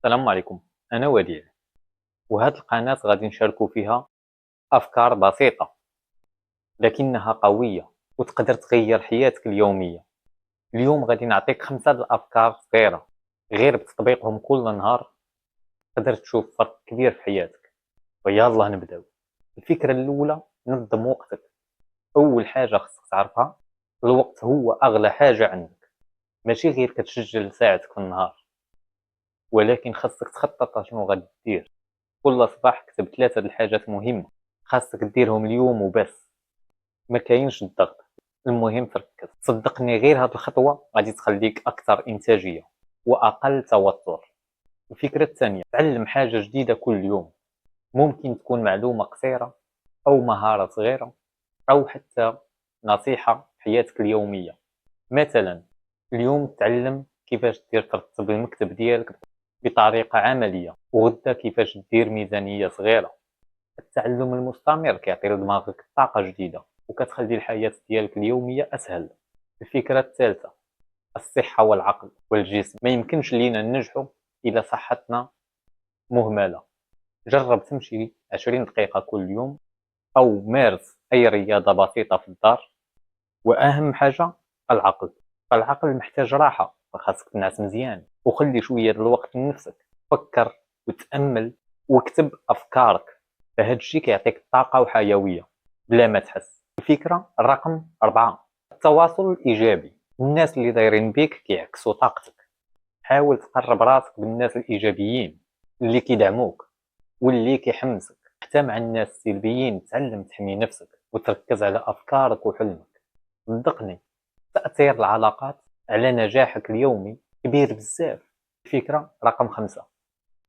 السلام عليكم. أنا وديع، وهاد القناة غادي نشاركو فيها أفكار بسيطة لكنها قوية وتقدر تغير حياتك اليومية. اليوم غادي نعطيك 5 د الأفكار صغيرة، غير بتطبيقهم كل نهار تقدر تشوف فرق كبير في حياتك. ويلا نبداو. الفكرة الأولى: نظم وقتك. أول حاجة خصك تعرفها، الوقت هو أغلى حاجة عندك، ماشي غير كتسجل ساعتك في النهار، ولكن خصك تخطط شنو غادي دير. كل صباح كتب 3 د الحاجات مهمة خاصك ديرهم اليوم وبس، ما كاينش الضغط، المهم تركز. صدقني غير هاد الخطوة غادي تخليك أكثر إنتاجية وأقل توتر. الفكرة الثانية: تعلم حاجة جديدة كل يوم، ممكن تكون معلومة قصيرة أو مهارة صغيرة أو حتى نصيحة في حياتك اليومية. مثلا اليوم تعلم كيفاش ترتب المكتب ديالك بطريقة عملية، وغدا كيفاش دير ميزانية صغيرة. التعلم المستمر كيعطي لدماغك طاقة جديدة وكتخلي الحياة ديالك اليومية أسهل. الفكرة الثالثة: الصحة والعقل والجسم. ما يمكنش لينا ننجحوا إذا صحتنا مهملة. جرب تمشي 20 دقيقة كل يوم أو مارس أي رياضة بسيطة في الدار. وأهم حاجة العقل، فالعقل محتاج راحة، فخاصك تنعس مزيان وخلي شوية الوقت لنفسك. فكر وتأمل واكتب أفكارك، فهاد الشي كيعطيك طاقة وحيوية بلا ما تحس. الفكرة الرقم 4: التواصل الإيجابي. الناس اللي دايرين بيك كيعكسوا طاقتك. حاول تقرب راسك بالناس الإيجابيين اللي كيدعموك واللي كيحمسك. حتى مع الناس السلبيين تعلم تحمي نفسك وتركز على أفكارك وحلمك. صدقني تأثير العلاقات على نجاحك اليومي كبير بزاف. الفكرة رقم 5: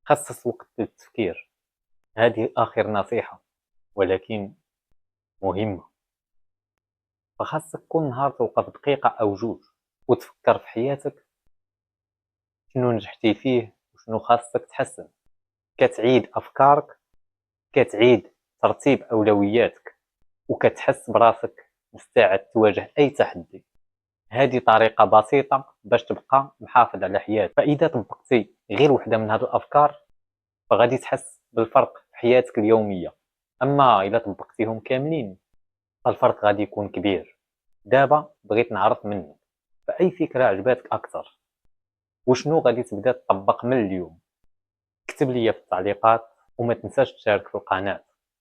خصص وقت للتفكير. هذه آخر نصيحة ولكن مهمة. فخاصك كل نهار توقف دقيقة أو جوج وتفكر في حياتك، شنو نجحتي فيه وشنو خاصك تحسن. كتعيد أفكارك، كتعيد ترتيب أولوياتك، وكتحس براسك مستعد تواجه أي تحدي. هذه طريقة بسيطة باش تبقى محافظ على حياتك. فإذا طبقتي غير وحدة من هذه الأفكار فغادي تحس بالفرق في حياتك اليومية. أما إذا طبقتيهم كاملين فالفرق غادي يكون كبير. دابا بغيت نعرف منك، فأي فكرة عجباتك أكثر وشنو غادي تبدا تطبق من اليوم؟ اكتب لي في التعليقات وما تنساش تشارك في القناة.